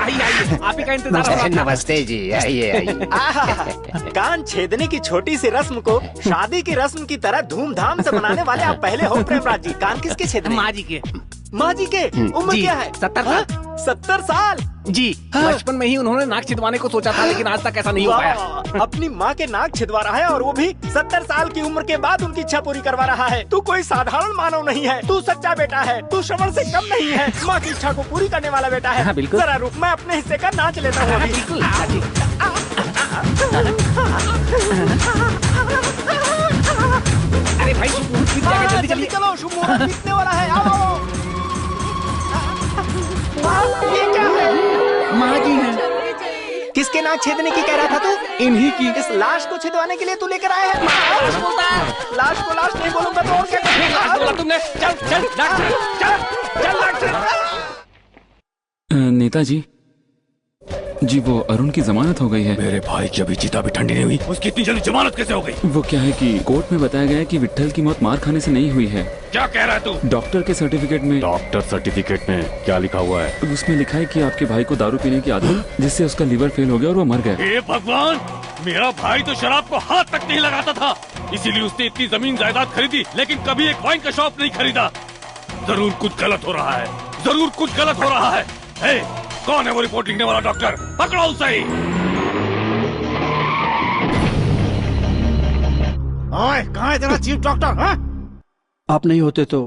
आइए आइए, आप ही का इंतजार हो रहा था। नमस्ते जी, आइए आइए। कान छेदने की छोटी सी रस्म को शादी की रस्म की तरह धूमधाम से मनाने वाले आप पहले हो प्रेमराज जी। कान किसके छेदने? माँ जी के। माँ जी के? उम्र जी, क्या है? 70 साल। 70 साल जी, बचपन में ही उन्होंने नाक छिदवाने को सोचा था, लेकिन आज तक ऐसा नहीं हो पाया। अपनी माँ के नाक छिदवा रहा है और वो भी 70 साल की उम्र के बाद उनकी इच्छा पूरी करवा रहा है। तू कोई साधारण मानव नहीं है, तू सच्चा बेटा है, तू श्रवण से कम नहीं है, माँ की इच्छा को पूरी करने वाला बेटा है। बिल्कुल। जरा रुक, मैं अपने हिस्से का नाच लेता हूँ। बिल्कुल। अरे भाई जल्दी जल्दी चलो, शुभ मुहूर्त बीतने वाला है। आओ। ये क्या है? माँ जी हैं। किसके नाक छेदने की कह रहा था तू? इन्हीं की। इस लाश को छिदवाने के लिए तू लेकर आया है? लाश को लाश नहीं बोलूंगा तो और क्या बोला तुमने? चल चल डॉक्टर, चल डॉक्टर। नेताजी जी, वो अरुण की जमानत हो गई है। मेरे भाई की अभी चिता भी ठंडी नहीं हुई, उसकी इतनी जल्दी जमानत कैसे हो गई? वो क्या है कि कोर्ट में बताया गया है कि विट्ठल की मौत मार खाने से नहीं हुई है। क्या कह रहा है तू? डॉक्टर के सर्टिफिकेट में। डॉक्टर सर्टिफिकेट में क्या लिखा हुआ है? उसमें लिखा है कि आपके भाई को दारू पीने की आदत, जिससे उसका लीवर फेल हो गया और वो मर गया। हे भगवान, मेरा भाई तो शराब को हाथ तक नहीं लगाता था, इसीलिए उसने इतनी जमीन जायदाद खरीदी, लेकिन कभी एक वाइन का शॉप नहीं खरीदा। जरूर कुछ गलत हो रहा है, जरूर कुछ गलत हो रहा है। हे, कौन है वो रिपोर्ट लिखने वाला डॉक्टर? पकड़ो उसे। ओए, कहाँ है तेरा चीफ डॉक्टर? हाँ? आप नहीं होते तो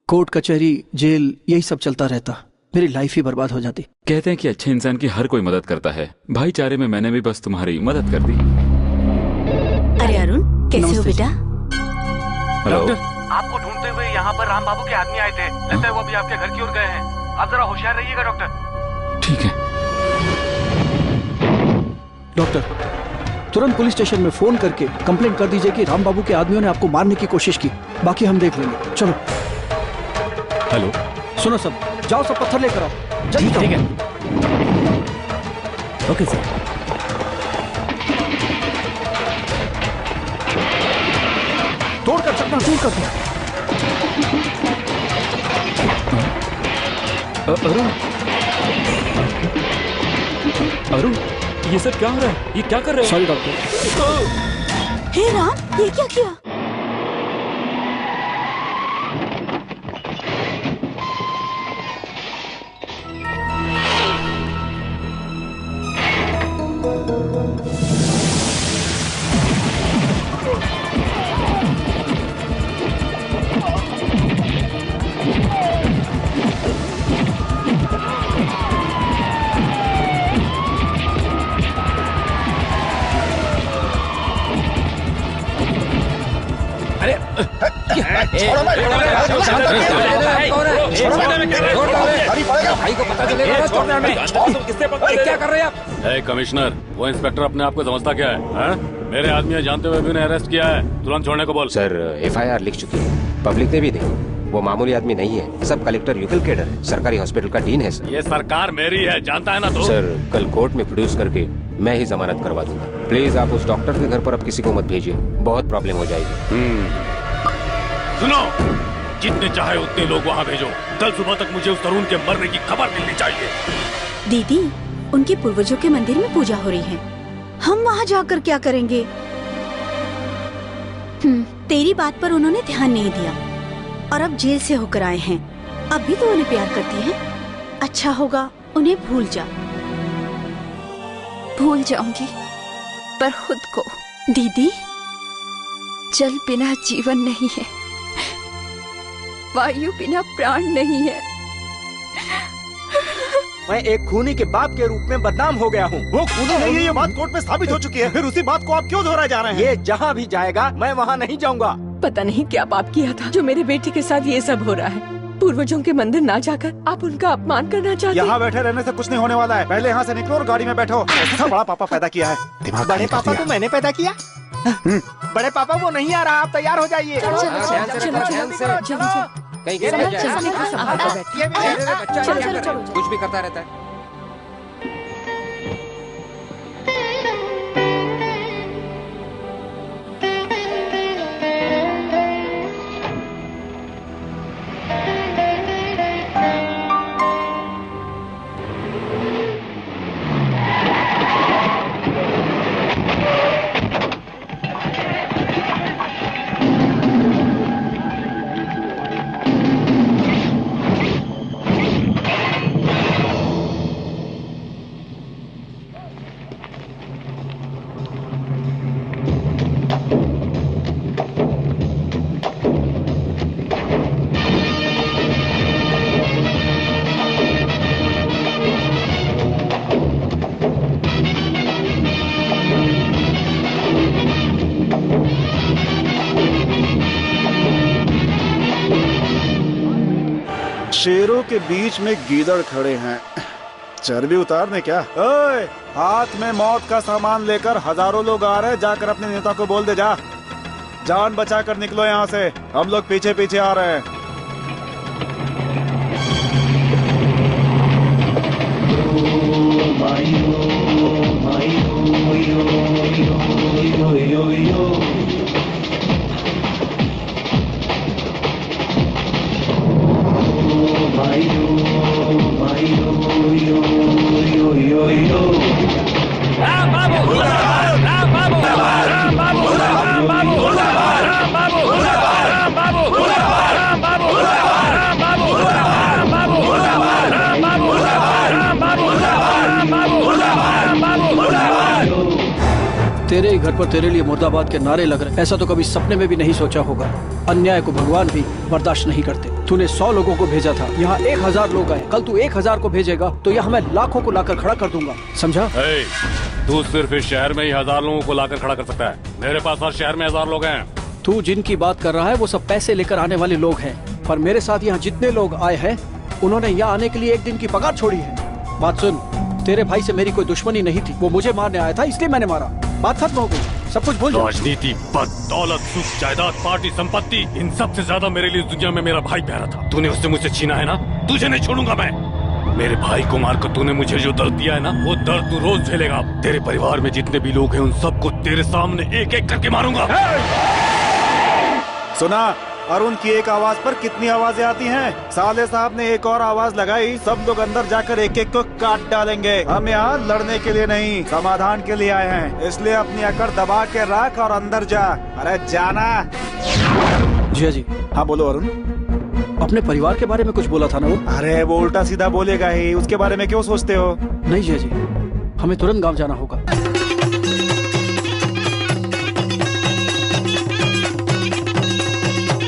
कोर्ट कचहरी जेल यही सब चलता रहता, मेरी लाइफ ही बर्बाद हो जाती। कहते हैं कि अच्छे इंसान की हर कोई मदद करता है। भाईचारे में मैंने भी बस तुम्हारी मदद कर दी। अरे अरुण, कैसे हो बेटा? हेलो। आपको ढूंढते हुए यहाँ पर राम बाबू के आदमी आए थे, लगता है वो अभी आपके घर की ओर गए हैं। आप जरा होशियार रहिएगा डॉक्टर। ठीक है डॉक्टर, तुरंत पुलिस स्टेशन में फोन करके कंप्लेंट कर दीजिए कि राम बाबू के आदमियों ने आपको मारने की कोशिश की। बाकी हम देख लेंगे। चलो। हेलो। सुनो सब, जाओ सब पत्थर लेकर आओ। जल्दी। ठीक है। Okay sir. तोड़कर चकना चूर कर दो। अरुण, अरुण, ये सब क्या हो रहा है? ये क्या कर रहे हो? Sorry doctor. हे राम, ये क्या किया? भाई को पता चलेगा। क्या कर रहे हैं आप? कमिश्नर, वो इंस्पेक्टर अपने आप को समझता क्या है? मेरे आदमी जानते हुए भी उन्हें अरेस्ट किया है, तुरंत छोड़ने को बोल। सर, FIR लिख चुकी है, पब्लिक ने भी देखी। वो मामूली आदमी नहीं है, सब कलेक्टर युगल केडर है, सरकारी हॉस्पिटल का डीन है सर। ये सरकार मेरी है, जानता है ना तू? सर, कल कोर्ट में प्रोड्यूस करके मैं ही जमानत करवा दूंगा। प्लीज आप उस डॉक्टर के घर पर अब किसी को मत भेजिए, बहुत प्रॉब्लम हो जाएगी। सुनो, जितने चाहे उतने लोग वहाँ भेजो, कल सुबह तक मुझे उस तरुण के मरने की खबर मिलनी चाहिए। दीदी, उनके पूर्वजों के मंदिर में पूजा हो रही है, हम वहाँ जाकर क्या करेंगे? तेरी बात पर उन्होंने ध्यान नहीं दिया और अब जेल से होकर आए हैं। अब भी तो उन्हें प्यार करती है, अच्छा होगा उन्हें भूल जा। भूल जाऊंगी, पर खुद को। दीदी, जल बिना जीवन नहीं है, वायु बिना प्राण नहीं है। मैं एक खूनी के बाप के रूप में बदनाम हो गया हूँ। वो खूनी नहीं है, ये बात कोर्ट में साबित हो चुकी है। फिर उसी बात को आप क्यों दोहराए जा रहे हैं? ये जहाँ भी जाएगा मैं वहाँ नहीं जाऊँगा। पता नहीं क्या पाप किया था जो मेरे बेटे के साथ ये सब हो रहा है। पूर्वजों के मंदिर ना जाकर आप उनका अपमान करना चाहते हैं? यहाँ बैठे रहने से कुछ नहीं होने वाला है। पहले यहाँ से निकलो और गाड़ी में बैठो। ऐसा बड़ा पापा पैदा किया है, दिमाग बड़े पापा को मैंने पैदा किया। बड़े पापा वो नहीं आ रहा, आप तैयार हो जाइए। कुछ भी करता रहता है। शेरों के बीच में गीदड़ खड़े हैं, चर्बी उतारने क्या? ओए, हाथ में मौत का सामान लेकर हजारों लोग आ रहे हैं, जाकर अपने नेता को बोल दे, जा जान बचा कर निकलो यहाँ से, हम लोग पीछे पीछे आ रहे हैं। तेरे ही घर पर तेरे लिए मुर्दाबाद के नारे लग रहे, ऐसा तो कभी सपने में भी नहीं सोचा होगा। अन्याय को भगवान भी बर्दाश्त नहीं करते। तूने 100 लोगों को भेजा था, यहाँ 1000 लोग आए, कल तू 1000 को भेजेगा तो यहाँ मैं लाखों को लाकर खड़ा कर दूंगा, समझा? तू सिर्फ इस शहर में ही 1000 लोगों को लाकर खड़ा कर सकता है, मेरे पास हर शहर में 1000 लोग हैं। तू जिनकी बात कर रहा है वो सब पैसे लेकर आने वाले लोग हैं, पर मेरे साथ यहाँ जितने लोग आए हैं उन्होंने यहाँ आने के लिए एक दिन की पगार छोड़ी है। बात सुन, तेरे भाई से मेरी कोई दुश्मनी नहीं थी, वो मुझे मारने आया था इसलिए मैंने मारा, बात खत्म हो गई, सब कुछ भूल जाओ। राजनीति, पद, दौलत, सुख, जायदाद, पार्टी, संपत्ति, इन सब से ज्यादा मेरे लिए दुनिया में मेरा भाई प्यारा था। तूने उससे मुझसे छीना है ना, तुझे नहीं छोड़ूंगा मैं। मेरे भाई को मारकर तूने मुझे जो दर्द दिया है ना, वो दर्द तू रोज झेलेगा। तेरे परिवार में जितने भी लोग हैं उन सबको तेरे सामने एक एक करके मारूंगा। सुना, अरुण की एक आवाज पर कितनी आवाजें आती हैं? साले साहब ने एक और आवाज लगाई, सब लोग अंदर जाकर एक एक को काट डालेंगे। हम यहाँ लड़ने के लिए नहीं, समाधान के लिए आए हैं, इसलिए अपनी अकड़ दबा के रख और अंदर जा। अरे जाना। जी जी। हाँ बोलो अरुण। अपने परिवार के बारे में कुछ बोला था ना वो? अरे वो उल्टा सीधा बोलेगा ही, उसके बारे में क्यों सोचते हो? नहीं जी जी, हमें तुरंत गाँव जाना होगा।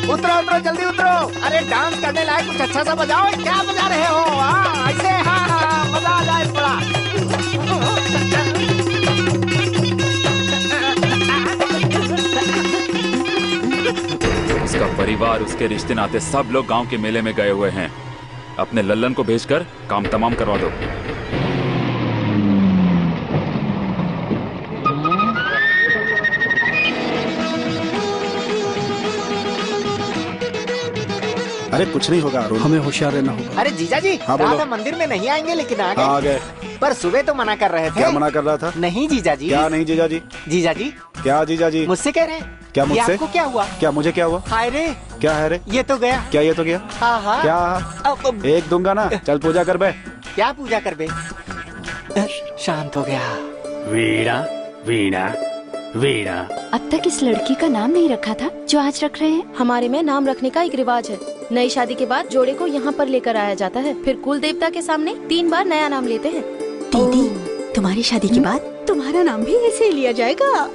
उतरो उतरो, जल्दी उतरो। अरे डांस करने लायक कुछ अच्छा सा बजाओ। क्या बजा रहे हो? ऐसे हाँ, मजा आ जाए थोड़ा। उसका परिवार, उसके रिश्ते नाते सब लोग गांव के मेले में गए हुए हैं। अपने लल्लन को भेजकर काम तमाम करवा दो। अरे कुछ नहीं होगा अरुण, हमें होशियार रहना होगा। अरे जीजा जी, हाँ, बोलो। रात हम मंदिर में नहीं आएंगे, लेकिन आ आ गए। गए। पर सुबह तो मना कर रहे थे। क्या मना कर रहा था? नहीं जीजा जी। क्या नहीं जीजा जी? जीजा जी। क्या जीजा जी? मुझसे कह रहे हैं। क्या ये मुझसे? आपको क्या हुआ? क्या मुझे क्या हुआ? हाय रे, क्या है रे? ये तो गया। क्या ये तो गया? हाँ हाँ। क्या? एक दूंगा ना, चल पूजा कर बे। क्या पूजा कर बे? शांत हो गया। वीणा वीणा वीणा। अब तक इस लड़की का नाम नहीं रखा था जो आज रख रहे हैं। हमारे में नाम रखने का एक रिवाज है। नई शादी के बाद जोड़े को यहाँ पर लेकर आया जाता है, फिर कुल देवता के सामने 3 बार नया नाम लेते हैं। दीदी, तुम्हारी शादी के बाद तुम्हारा नाम भी ऐसे लिया जाएगा।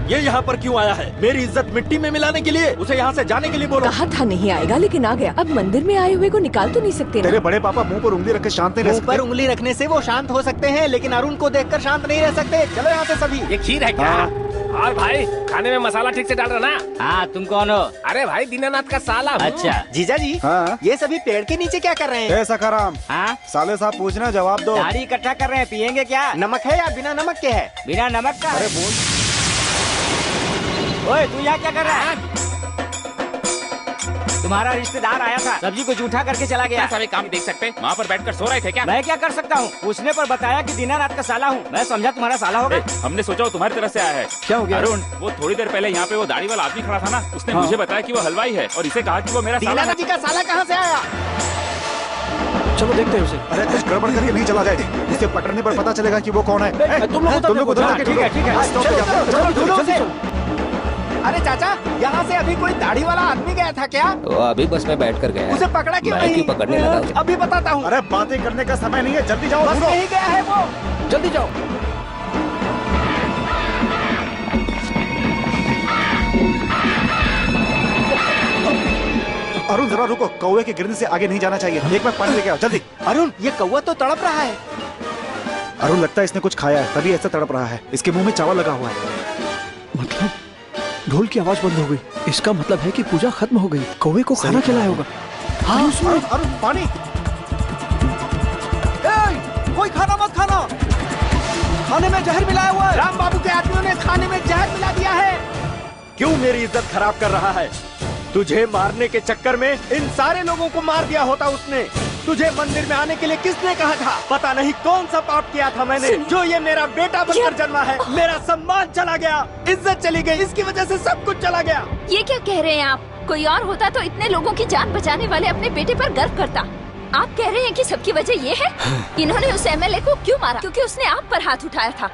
ये यहाँ पर क्यों आया है? मेरी इज्जत मिट्टी में मिलाने के लिए? उसे यहाँ से जाने के लिए बोलो। कहा था नहीं आएगा, लेकिन आ गया। अब मंदिर में आए हुए को निकाल तो नहीं सकते ना? तेरे बड़े पापा मुंह पर उंगली रख के शांत नहीं रह मुंह सकते? पर उंगली रखने से वो शांत हो सकते हैं, लेकिन अरुण को देखकर शांत नहीं रह सकते। चलो यहाँ से सभी। ये खीर है क्या? हाँ। और भाई, खाने में मसाला ठीक से डाल रहा ना? हाँ, तुम कौन हो? अरे भाई, दीनानाथ का साला हूँ। अच्छा। जीजा जी, हाँ? ये सभी पेड़ के नीचे क्या कर रहे हैं? सखाराम, हाँ? साले साहब पूछना, जवाब दो। दाढ़ी इकट्ठा कर रहे हैं, पियेंगे क्या? नमक है या बिना नमक के है? बिना नमक का। अरे बोल। ओए, तू यहाँ क्या कर रहा है? तुम्हारा रिश्तेदार आया था, सब्जी को जूठा करके चला गया। सभी काम देख सकते, वहाँ पर बैठकर सो रहे थे क्या? मैं क्या कर सकता हूँ? पूछने पर बताया कि दीनानाथ का साला हूँ। मैं समझा तुम्हारा साला होगा। हमने सोचा वो तुम्हारी तरफ से आया है। क्या हो गया? अरुण, वो थोड़ी देर पहले यहाँ पे वो दाढ़ी वाला आदमी खड़ा था ना, उसने हाँ। मुझे बताया कि वो हलवाई है और इसे कहा कि वो मेरा साला है। दीनानाथ जी का साला कहाँ से आया? चलो देखते हैं उसे। अरे कुछ गड़बड़ करके नहीं चला जाए, इससे पकड़ने पर पता चलेगा कि वो कौन है। तुम लोग उधर जाके ठीक है, ठीक है। चलो। अरे चाचा, यहाँ से अभी कोई दाढ़ी वाला आदमी गया था क्या? वो अभी बस में बैठ कर गया। उसे पकड़ा क्यों मैं नहीं? क्यों पकड़ने लगा उसे? अभी बताता हूँ। अरे बातें करने का समय नहीं है, जल्दी जाओ। बस में ही गया है वो। जल्दी जाओ। अरुण जरा रुको, कौवे के गिरने से आगे नहीं जाना चाहिए। एक बार पानी लेके आओ जल्दी। अरुण, ये कौवा तो तड़प रहा है। अरुण लगता है इसने कुछ खाया है, तभी ऐसा तड़प रहा है। इसके मुंह में चावल लगा हुआ है। मतलब ढोल की आवाज बंद हो गई। इसका मतलब है कि पूजा खत्म हो गई। कौवे को खाना खिलाया होगा। हाँ, अरुण पानी। कोई खाना मत खाना, खाने में जहर मिलाया हुआ है। राम बाबू के आदमियों ने खाने में जहर मिला दिया है। क्यों मेरी इज्जत खराब कर रहा है? तुझे मारने के चक्कर में इन सारे लोगों को मार दिया होता उसने। तुझे मंदिर में आने के लिए किसने कहा था? पता नहीं कौन सा पाप किया था मैंने, जो ये मेरा बेटा बनकर जन्मा है। मेरा सम्मान चला गया, इज्जत चली गई, इसकी वजह से सब कुछ चला गया। ये क्या कह रहे हैं आप? कोई और होता तो इतने लोगों की जान बचाने वाले अपने बेटे पर गर्व करता। आप कह रहे हैं कि सबकी वजह ये है? इन्होंने उस एमएलए को क्यों मारा? क्योंकि उसने आप पर हाथ उठाया था।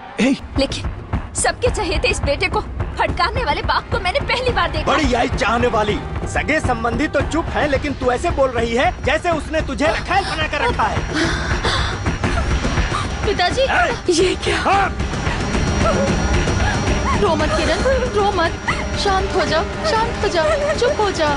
लेकिन सबके चहेते इस बेटे को फटकारने वाले बाप को मैंने पहली बार देखा। बड़ी आई चाहने वाली। सगे संबंधी तो चुप है, लेकिन तू ऐसे बोल रही है जैसे उसने तुझे रखैल बना कर रखा है। पिताजी, ये क्या? रो मत किरण, रो मत। शांत हो जाओ, शांत हो जाओ, चुप हो जाओ।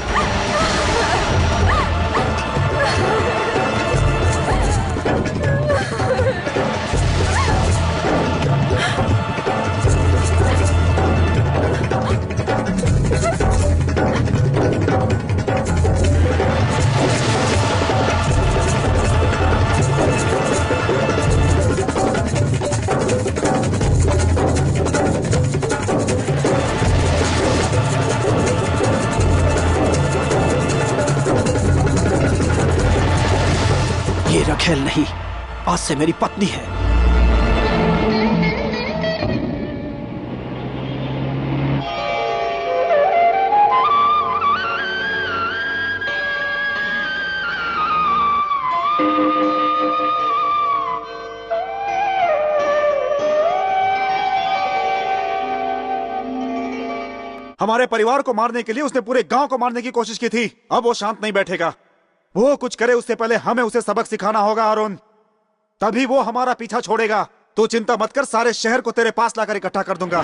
ये रखेल नहीं, आज से मेरी पत्नी है। हमारे परिवार को मारने के लिए उसने पूरे गांव को मारने की कोशिश की थी। अब वो शांत नहीं बैठेगा। वो कुछ करे उससे पहले हमें उसे सबक सिखाना होगा अरुण, तभी वो हमारा पीछा छोड़ेगा। तू चिंता मत कर, सारे शहर को तेरे पास लाकर इकट्ठा कर दूंगा।